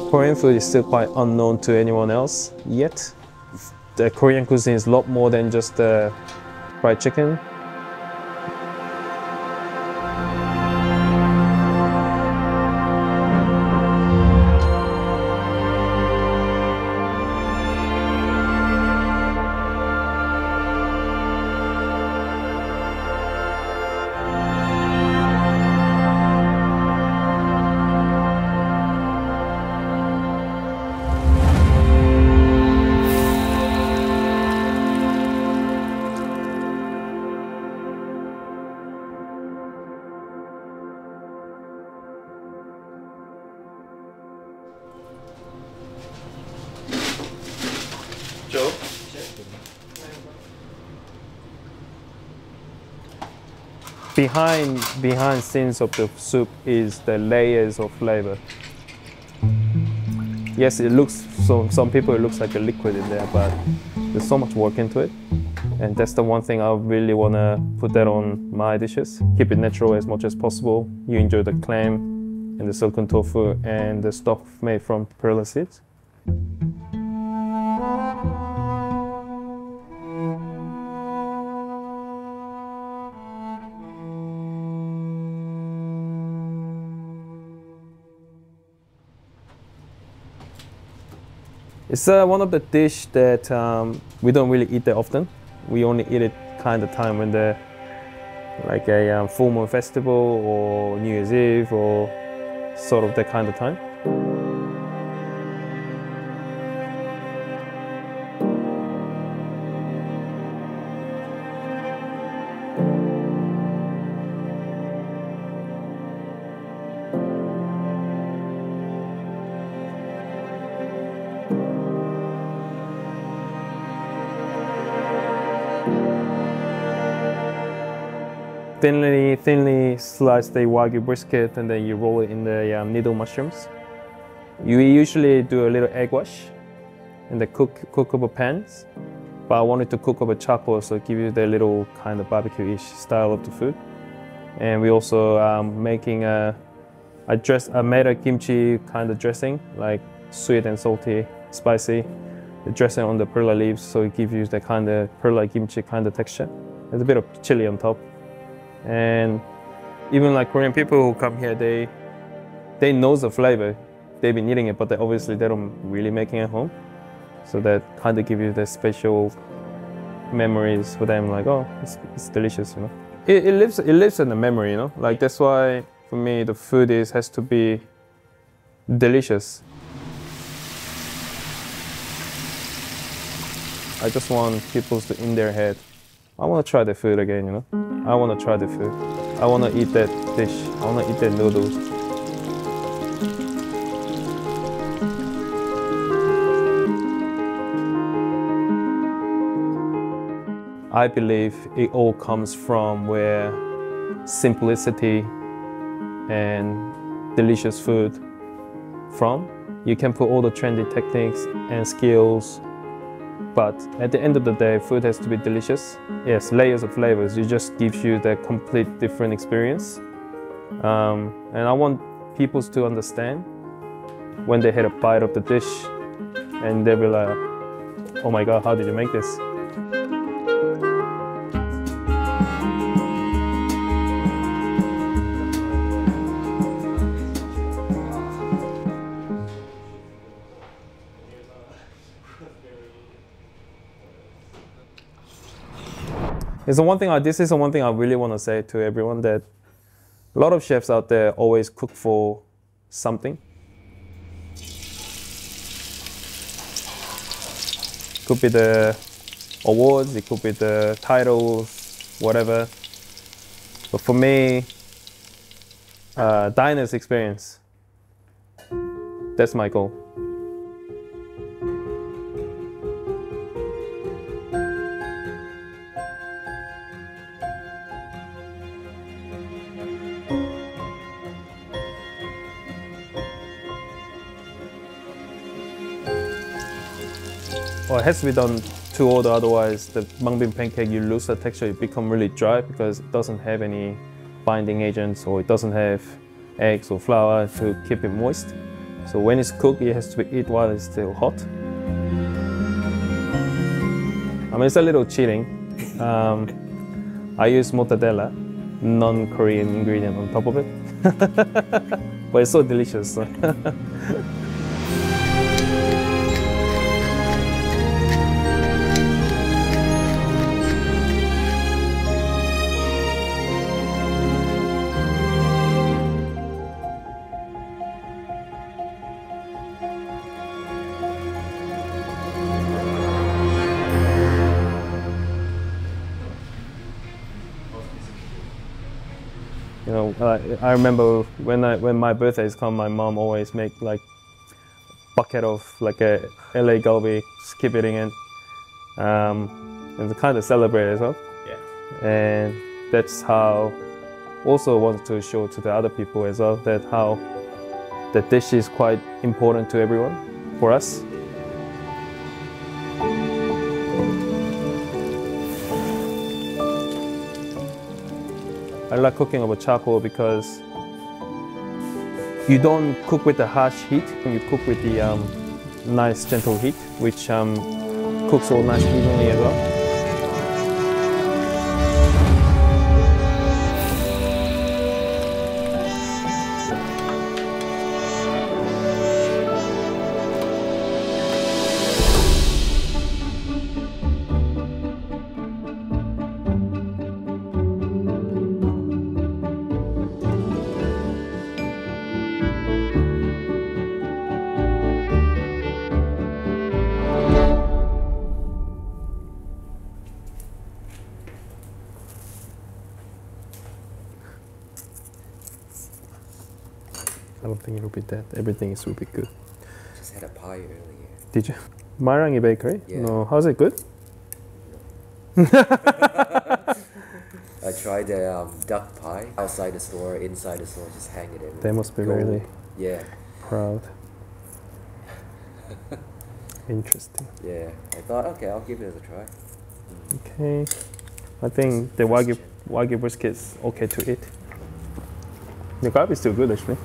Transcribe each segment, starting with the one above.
Korean food is still quite unknown to anyone else yet. The Korean cuisine is a lot more than just fried chicken. Joe? Behind scenes of the soup is the layers of flavor. Yes, it looks, some people it looks like a liquid in there, but there's so much work into it. And that's the one thing I really want to put that on my dishes. Keep it natural as much as possible. You enjoy the clam and the silken tofu and the stock made from perilla seeds. It's one of the dish that we don't really eat that often. We only eat it kind of time when the like a full moon festival or New Year's Eve or sort of that kind of time. Thinly slice the Wagyu brisket and then you roll it in the needle mushrooms. You usually do a little egg wash in the cook over pans, but I wanted to cook over charcoal so give you the little kind of barbecue-ish style of the food. And we also making I made a kimchi kind of dressing, like sweet and salty, spicy. The dressing on the perilla leaves, so it gives you the kind of perilla kimchi kind of texture. There's a bit of chili on top. And even like Korean people who come here, they know the flavor. They've been eating it, but they don't really make it at home. So that kind of gives you the special memories for them. Like, oh, it's delicious, you know. It lives in the memory, you know. Like that's why for me the food has to be delicious. I just want people to in their head, I want to try the food again, you know. I want to try the food. I want to eat that dish. I want to eat that noodles. I believe it all comes from where simplicity and delicious food from. You can put all the trendy techniques and skills, but at the end of the day, food has to be delicious. Yes, layers of flavors. It just gives you the complete different experience. And I want people to understand when they had a bite of the dish and they'll be like, oh my God, how did you make this? This is the one thing I really want to say to everyone, that a lot of chefs out there always cook for something. Could be the awards, it could be the titles, whatever. But for me, diner's experience, that's my goal. Well, it has to be done too old, otherwise the mung bean pancake, you lose the texture, it become really dry because it doesn't have any binding agents or it doesn't have eggs or flour to keep it moist. So when it's cooked, it has to be eaten while it's still hot. I mean, it's a little cheating. I use mortadella, non-Korean ingredient on top of it. But it's so delicious. So. You know, I remember when my birthday is come, my mom always make like bucket of like a LA galbi, just keep eating it, and kind of celebrate as well. Yeah. And that's how also wanted to show to the other people as well that how the dish is quite important to everyone, for us. I like cooking over charcoal because you don't cook with the harsh heat, you cook with the nice gentle heat, which cooks all nice evenly as well. I don't think it'll be that. Everything is will be good. Just had a pie earlier. Did you? Marangi Bakery? Yeah. No. How's it good? I tried the duck pie outside the store, inside the store, just hang it in. They must be really proud. Interesting. Yeah, I thought, okay, I'll give it a try. Okay. I think the Wagyu brisket is okay to eat. The garlic is still good actually.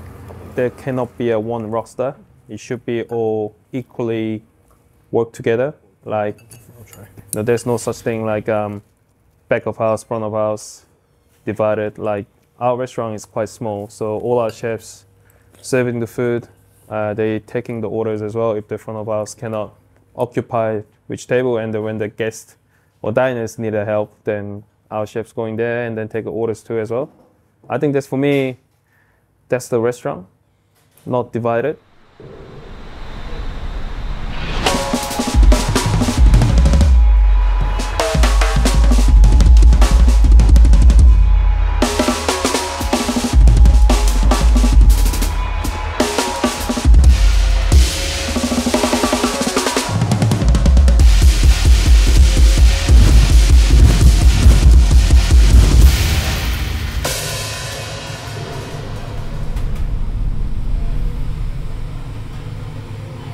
There cannot be a one roster. It should be all equally work together. Like, no, there's no such thing like back of house, front of house, divided. Like our restaurant is quite small, so all our chefs serving the food, they taking the orders as well. If the front of house cannot occupy which table, and then when the guests or diners need help, then our chefs going there and then take orders too as well. I think that's for me. That's the restaurant, not divided.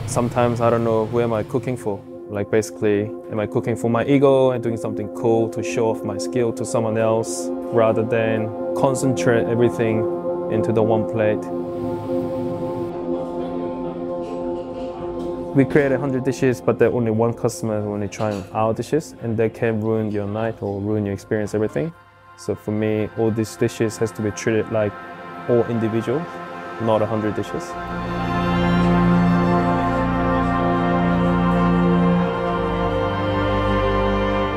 Sometimes I don't know who am I cooking for. Like basically, am I cooking for my ego and doing something cool to show off my skill to someone else rather than concentrate everything into the one plate. We create 100 dishes, but there only one customer who only trying our dishes, and they can ruin your night or ruin your experience, everything. So for me, all these dishes has to be treated like all individuals, not 100 dishes.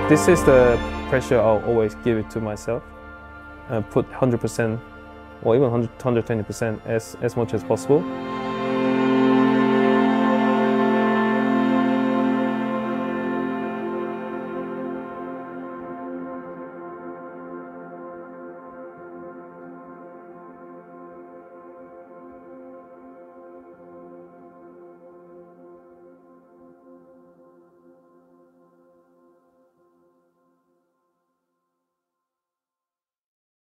This is the pressure I'll always give it to myself. Put 100% or even 120% as much as possible.